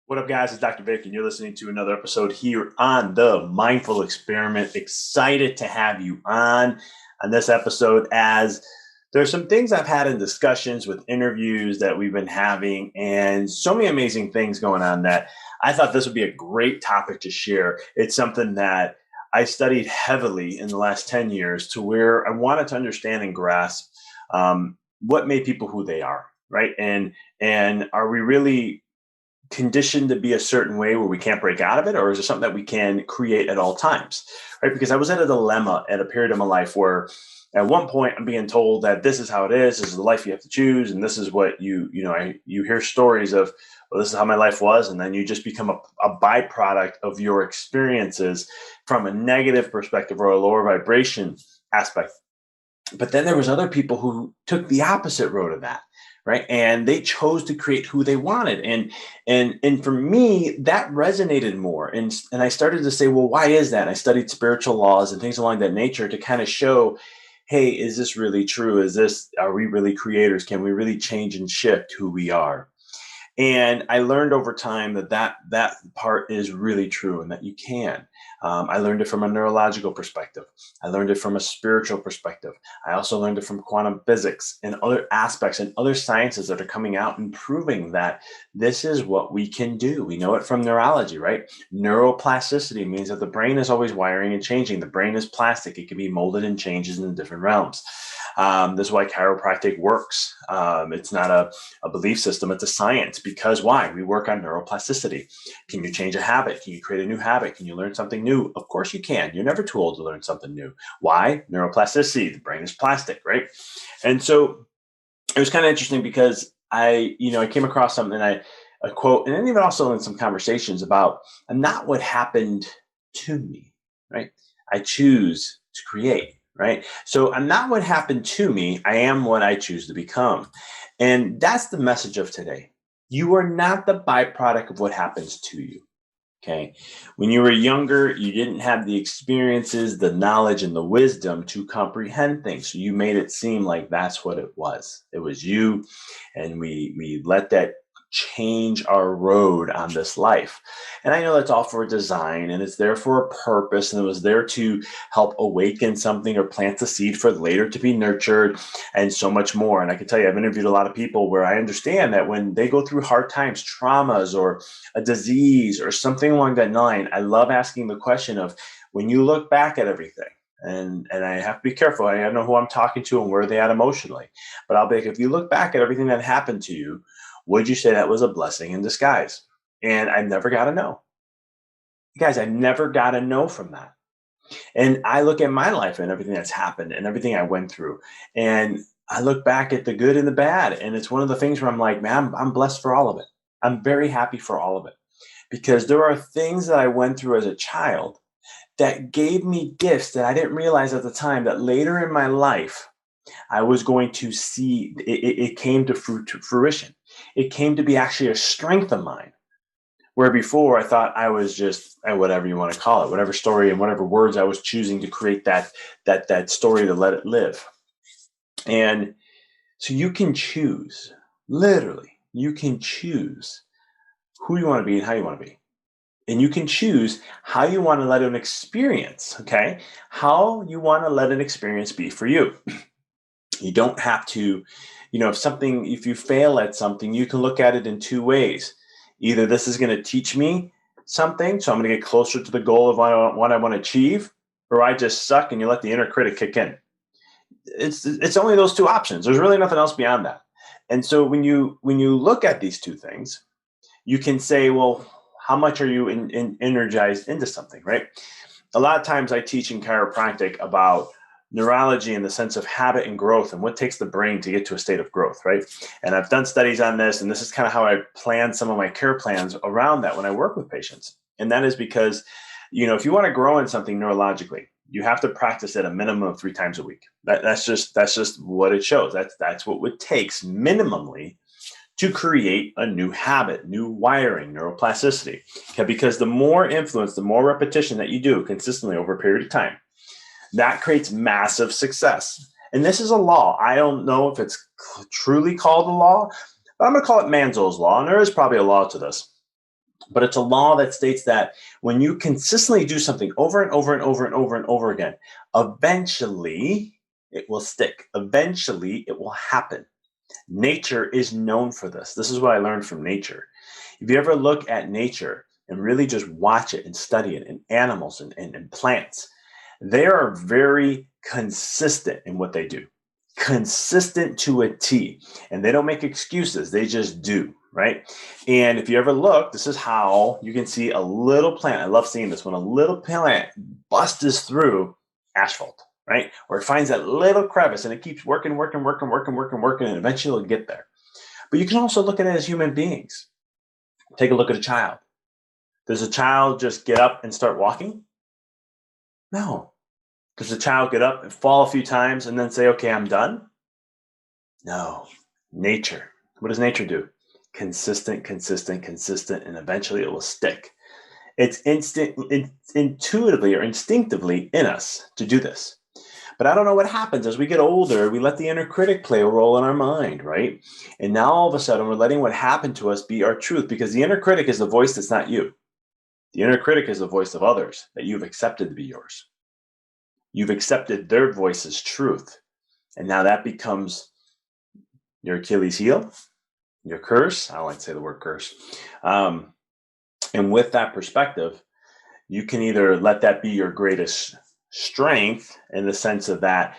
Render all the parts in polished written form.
What up, guys? It's Dr. Vic, and you're listening to another episode here on the Mindful Experiment. Excited to have you on this episode, as there's some things I've had in discussions with interviews that we've been having, and so many amazing things going on that I thought this would be a great topic to share. It's something that I studied heavily in the last 10 years, to where I wanted to understand and grasp what made people who they are, right? And are we really conditioned to be a certain way where we can't break out of it, or is it something that we can create at all times, right? Because I was at a dilemma at a period of my life where at one point I'm being told that this is how it is, this is the life you have to choose, and this is what you hear stories of, well, this is how my life was, and then you just become a byproduct of your experiences from a negative perspective or a lower vibration aspect. But then there was other people who took the opposite road of that, right? And they chose to create who they wanted. And for me, that resonated more. And I started to say, well, why is that? And I studied spiritual laws and things along that nature to kind of show, hey, is this really true? Are we really creators? Can we really change and shift who we are? And I learned over time that part is really true, and that you can. I learned it from a neurological perspective. I learned it from a spiritual perspective. I also learned it from quantum physics and other aspects and other sciences that are coming out and proving that this is what we can do. We know it from neurology, right? Neuroplasticity means that the brain is always wiring and changing. The brain is plastic. It can be molded and changes in different realms. This is why chiropractic works. It's not a belief system, it's a science. Because why? We work on neuroplasticity. Can you change a habit? Can you create a new habit? Can you learn something new? Of course you can. You're never too old to learn something new. Why? Neuroplasticity. The brain is plastic, right? And so it was kind of interesting because I came across something, a quote, and then even also in some conversations about, I'm not what happened to me, right? I choose to create, right? So I'm not what happened to me. I am what I choose to become. And that's the message of today. You are not the byproduct of what happens to you. Okay. When you were younger, you didn't have the experiences, the knowledge, and the wisdom to comprehend things. So you made it seem like that's what it was. It was you. And we let that change our road on this life. And I know that's all for a design, and it's there for a purpose, and it was there to help awaken something or plant the seed for later to be nurtured, and so much more. And I can tell you, I've interviewed a lot of people where I understand that when they go through hard times, traumas, or a disease or something along that line, I love asking the question of, when you look back at everything, and I have to be careful. I know who I'm talking to and where they at emotionally. But I'll be like, if you look back at everything that happened to you, would you say that was a blessing in disguise? And I never got to know. Guys, I never got to know from that. And I look at my life and everything that's happened and everything I went through. And I look back at the good and the bad. And it's one of the things where I'm like, man, I'm blessed for all of it. I'm very happy for all of it. Because there are things that I went through as a child that gave me gifts that I didn't realize at the time, that later in my life I was going to see. It came to fruition. It came to be actually a strength of mine. Where before I thought I was just whatever you want to call it, whatever story and whatever words I was choosing to create that story to let it live. And so you can choose, literally, you can choose who you want to be and how you want to be. And you can choose how you want to let an experience, okay? How you want to let an experience be for you. You don't have to, if you fail at something, you can look at it in two ways. Either this is going to teach me something, so I'm going to get closer to the goal of what I want to achieve, or I just suck and you let the inner critic kick in. It's only those two options. There's really nothing else beyond that. And so when you look at these two things, you can say, well, how much are you energized into something, right? A lot of times I teach in chiropractic about neurology in the sense of habit and growth, and what takes the brain to get to a state of growth, right? And I've done studies on this, and this is kind of how I plan some of my care plans around that when I work with patients. And that is because, if you want to grow in something neurologically, you have to practice it a minimum of 3 times a week. That's just what it shows. That's what it takes minimally to create a new habit, new wiring, neuroplasticity. Okay, because the more influence, the more repetition that you do consistently over a period of time, that creates massive success. And this is a law. I don't know if it's truly called a law, but I'm going to call it Manzo's law. And there is probably a law to this. But it's a law that states that when you consistently do something over and over and over and over and over again, eventually it will stick. Eventually it will happen. Nature is known for this. This is what I learned from nature. If you ever look at nature and really just watch it and study it, and animals and plants, they are very consistent in what they do, consistent to a T. And they don't make excuses, they just do, right? And if you ever look, this is how you can see a little plant. I love seeing this when a little plant busts through asphalt, right? Or it finds that little crevice and it keeps working, and eventually it'll get there. But you can also look at it as human beings. Take a look at a child. Does a child just get up and start walking? No. Does a child get up and fall a few times and then say, okay, I'm done? No. Nature. What does nature do? Consistent, and eventually it will stick. It's intuitively or instinctively in us to do this. But I don't know what happens as we get older. We let the inner critic play a role in our mind, right? And now all of a sudden we're letting what happened to us be our truth, because the inner critic is the voice that's not you. The inner critic is the voice of others that you've accepted to be yours. You've accepted their voice as truth. And now that becomes your Achilles heel, your curse. I don't like to say the word curse. And with that perspective, you can either let that be your greatest strength in the sense of that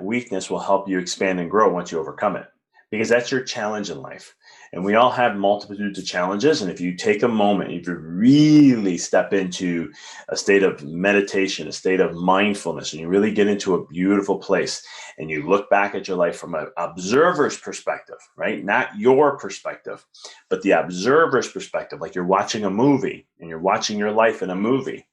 weakness will help you expand and grow once you overcome it, because that's your challenge in life. And we all have multitudes of challenges. And if you take a moment, if you really step into a state of meditation, a state of mindfulness, and you really get into a beautiful place and you look back at your life from an observer's perspective, right? Not your perspective, but the observer's perspective, like you're watching a movie and you're watching your life in a movie.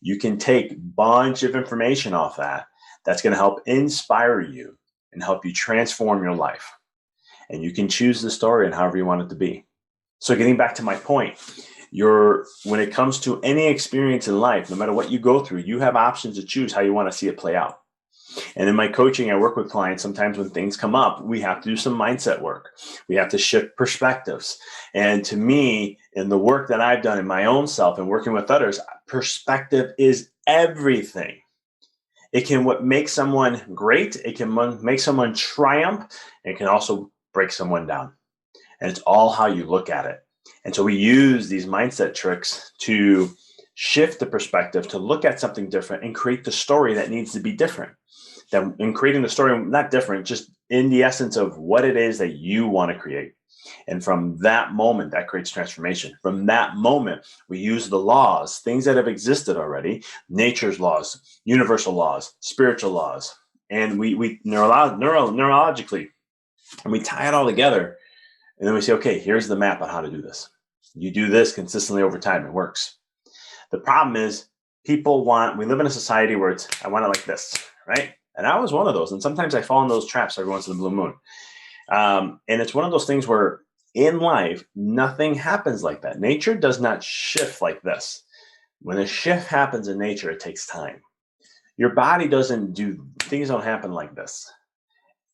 You can take a bunch of information off that that's going to help inspire you and help you transform your life. And you can choose the story and however you want it to be. So getting back to my point, when it comes to any experience in life, no matter what you go through, you have options to choose how you want to see it play out. And in my coaching, I work with clients. Sometimes when things come up, we have to do some mindset work. We have to shift perspectives. And to me, in the work that I've done in my own self and working with others, perspective is everything. It can make someone great. It can make someone triumph. And it can also break someone down. And it's all how you look at it. And so we use these mindset tricks to shift the perspective, to look at something different and create the story that needs to be different. That in creating the story, not different, just in the essence of what it is that you want to create. And from that moment, that creates transformation. From that moment, we use the laws, things that have existed already, nature's laws, universal laws, spiritual laws, and we neurologically, and we tie it all together. And then we say, okay, here's the map on how to do this. You do this consistently over time, it works. The problem is we live in a society where I want it like this, right? And I was one of those. And sometimes I fall in those traps every once in a blue moon. And it's one of those things where in life, nothing happens like that. Nature does not shift like this. When a shift happens in nature, it takes time. Your body things don't happen like this.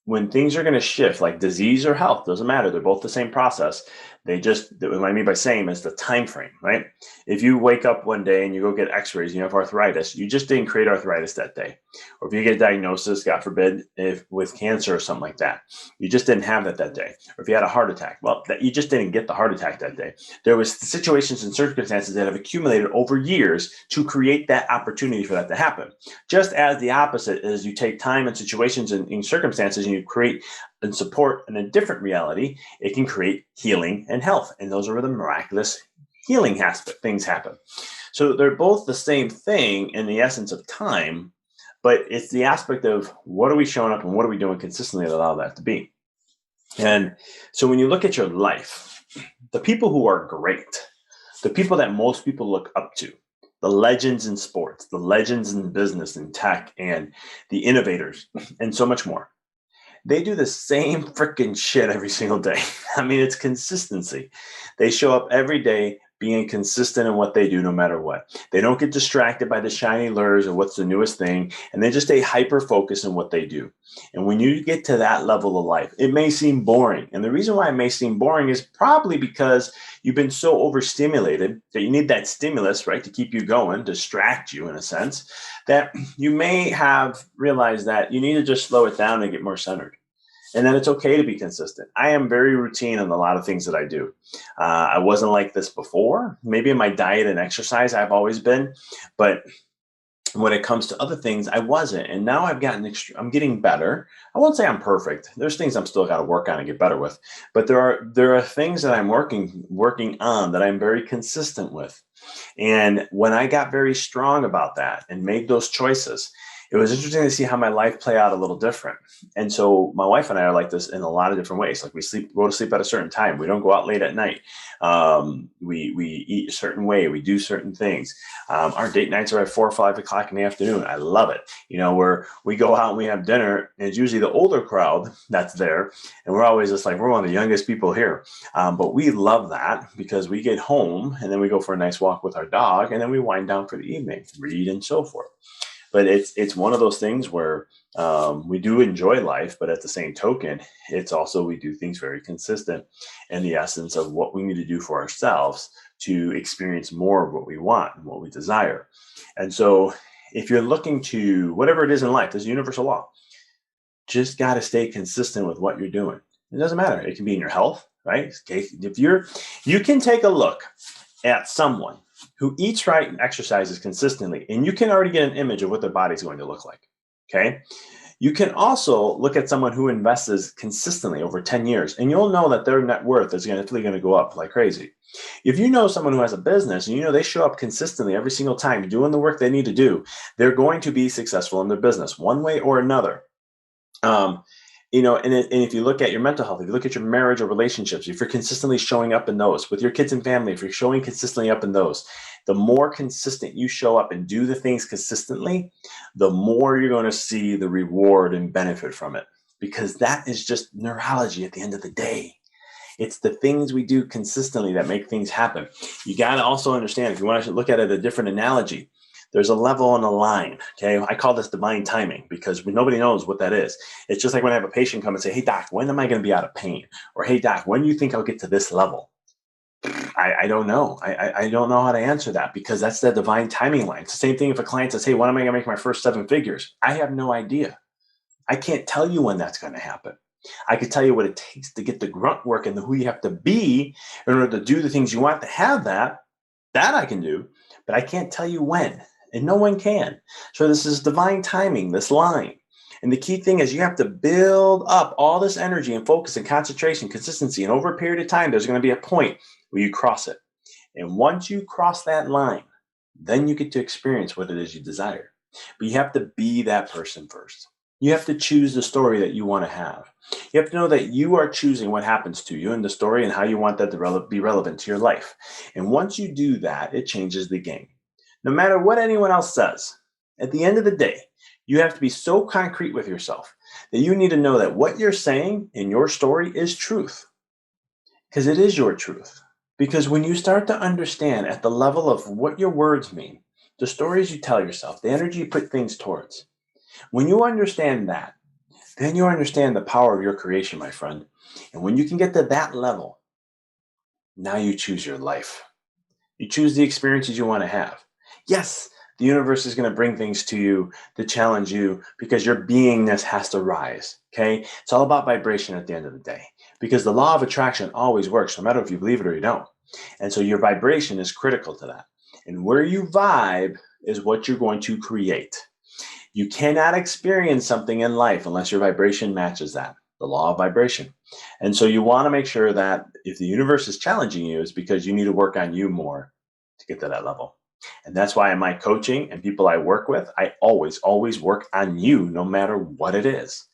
When things are going to shift, like disease or health, doesn't matter. They're both the same process. What I mean by same is the time frame, right? If you wake up one day and you go get x-rays, you have arthritis, you just didn't create arthritis that day. Or if you get a diagnosis, God forbid, with cancer or something like that, you just didn't have that day. Or if you had a heart attack, you just didn't get the heart attack that day. There was situations and circumstances that have accumulated over years to create that opportunity for that to happen. Just as the opposite is you take time and situations and circumstances and you create and support in a different reality, it can create healing and health. And those are where the miraculous healing things happen. So they're both the same thing in the essence of time, but it's the aspect of what are we showing up and what are we doing consistently that allow that to be. And so when you look at your life, the people who are great, the people that most people look up to, the legends in sports, the legends in business and tech, and the innovators, and so much more, they do the same freaking shit every single day. I mean, it's consistency. They show up every day being consistent in what they do no matter what. They don't get distracted by the shiny lures or what's the newest thing, and they just stay hyper focused in what they do. And when you get to that level of life, it may seem boring. And the reason why it may seem boring is probably because you've been so overstimulated that you need that stimulus, right, to keep you going, distract you in a sense, that you may have realized that you need to just slow it down and get more centered. And then it's okay to be consistent. I am very routine in a lot of things that I do. I wasn't like this before. Maybe in my diet and exercise, I've always been, but when it comes to other things, I wasn't. And now I'm getting better. I won't say I'm perfect. There's things I'm still got to work on and get better with, but there are things that I'm working on that I'm very consistent with. And when I got very strong about that and made those choices, it was interesting to see how my life play out a little different. And so my wife and I are like this in a lot of different ways. Like go to sleep at a certain time. We don't go out late at night. We eat a certain way. We do certain things. Our date nights are at 4 or 5 o'clock in the afternoon. I love it. Where we go out and we have dinner, and it's usually the older crowd that's there. And we're always just like, we're one of the youngest people here. But we love that because we get home and then we go for a nice walk with our dog, and then we wind down for the evening, read and so forth. But it's one of those things where we do enjoy life, but at the same token, it's also we do things very consistent in the essence of what we need to do for ourselves to experience more of what we want and what we desire. And so if you're looking to whatever it is in life, there's a universal law. Just got to stay consistent with what you're doing. It doesn't matter. It can be in your health, right? Okay. You can take a look at someone who eats right and exercises consistently, and you can already get an image of what their body's going to look like. Okay. You can also look at someone who invests consistently over 10 years, and you'll know that their net worth is going to go up like crazy. If you know someone who has a business and they show up consistently every single time doing the work they need to do, they're going to be successful in their business one way or another. And if you look at your mental health, if you look at your marriage or relationships, if you're consistently showing up in those with your kids and family, if you're showing consistently up in those, the more consistent you show up and do the things consistently, the more you're going to see the reward and benefit from it, because that is just neurology at the end of the day. It's the things we do consistently that make things happen. You got to also understand, if you want to look at it a different analogy, there's a level and a line. Okay. I call this divine timing because nobody knows what that is. It's just like when I have a patient come and say, "Hey doc, when am I going to be out of pain?" Or, "Hey doc, when do you think I'll get to this level?" I don't know. I don't know how to answer that because that's the divine timing line. It's the same thing if a client says, "Hey, when am I going to make my first 7 figures?" I have no idea. I can't tell you when that's going to happen. I could tell you what it takes to get the grunt work and who you have to be in order to do the things you want to have that. That I can do, but I can't tell you when. And no one can. So this is divine timing, this line. And the key thing is you have to build up all this energy and focus and concentration, consistency. And over a period of time, there's going to be a point where you cross it. And once you cross that line, then you get to experience what it is you desire. But you have to be that person first. You have to choose the story that you want to have. You have to know that you are choosing what happens to you in the story and how you want that to be relevant to your life. And once you do that, it changes the game. No matter what anyone else says, at the end of the day, you have to be so concrete with yourself that you need to know that what you're saying in your story is truth. Because it is your truth. Because when you start to understand at the level of what your words mean, the stories you tell yourself, the energy you put things towards, when you understand that, then you understand the power of your creation, my friend. And when you can get to that level, now you choose your life. You choose the experiences you want to have. Yes, the universe is going to bring things to you to challenge you because your beingness has to rise. Okay. It's all about vibration at the end of the day because the law of attraction always works, no matter if you believe it or you don't. And so your vibration is critical to that. And where you vibe is what you're going to create. You cannot experience something in life unless your vibration matches that, the law of vibration. And so you want to make sure that if the universe is challenging you, it's because you need to work on you more to get to that level. And that's why in my coaching and people I work with, I always work on you no matter what it is,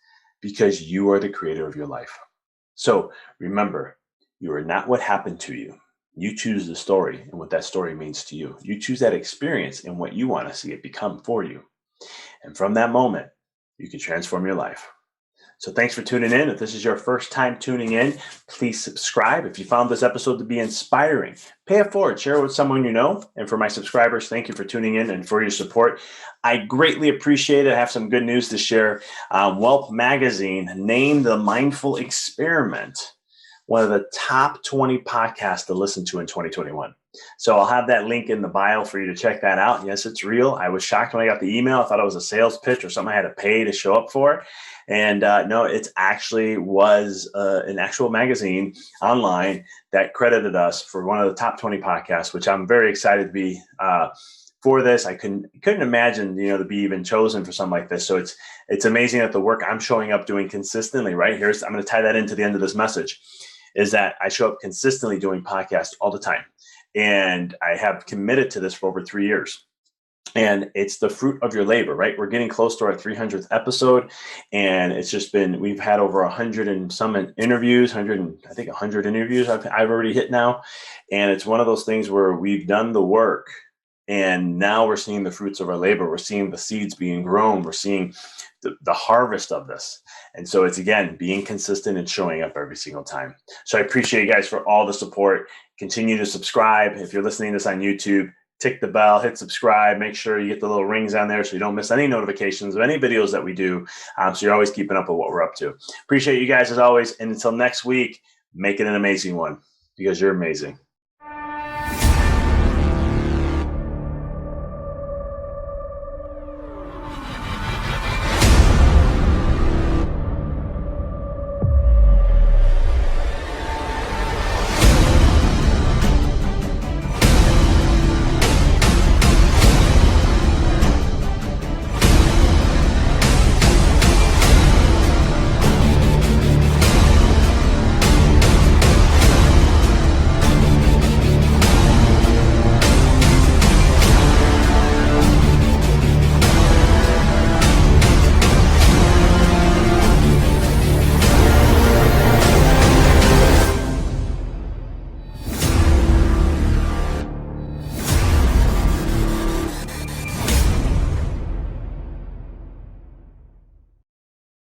because you are the creator of your life. So remember, you are not what happened to you. You choose the story and what that story means to you. You choose that experience and what you want to see it become for you. And from that moment, you can transform your life. So thanks for tuning in. If this is your first time tuning in, please subscribe. If you found this episode to be inspiring, pay it forward, share it with someone you know. And for my subscribers, thank you for tuning in and for your support. I greatly appreciate it. I have some good news to share. Whelp Magazine named The Mindful Experiment one of the top 20 podcasts to listen to in 2021. So I'll have that link in the bio for you to check that out. Yes, it's real. I was shocked when I got the email. I thought it was a sales pitch or something I had to pay to show up for. And no, it actually was an actual magazine online that credited us for one of the top 20 podcasts, which I'm very excited to be for this. I couldn't imagine, to be even chosen for something like this. So it's amazing that the work I'm showing up doing consistently, right? I'm going to tie that into the end of this message, is that I show up consistently doing podcasts all the time. And I have committed to this for over 3 years. And it's the fruit of your labor, right? We're getting close to our 300th episode. And it's just we've had over 100 and some interviews, 100 interviews I've already hit now. And it's one of those things where we've done the work. And now we're seeing the fruits of our labor. We're seeing the seeds being grown. We're seeing the harvest of this. And so it's, again, being consistent and showing up every single time. So I appreciate you guys for all the support. Continue to subscribe. If you're listening to this on YouTube, tick the bell, hit subscribe. Make sure you get the little rings on there so you don't miss any notifications of any videos that we do. So you're always keeping up with what we're up to. Appreciate you guys as always. And until next week, make it an amazing one, because you're amazing.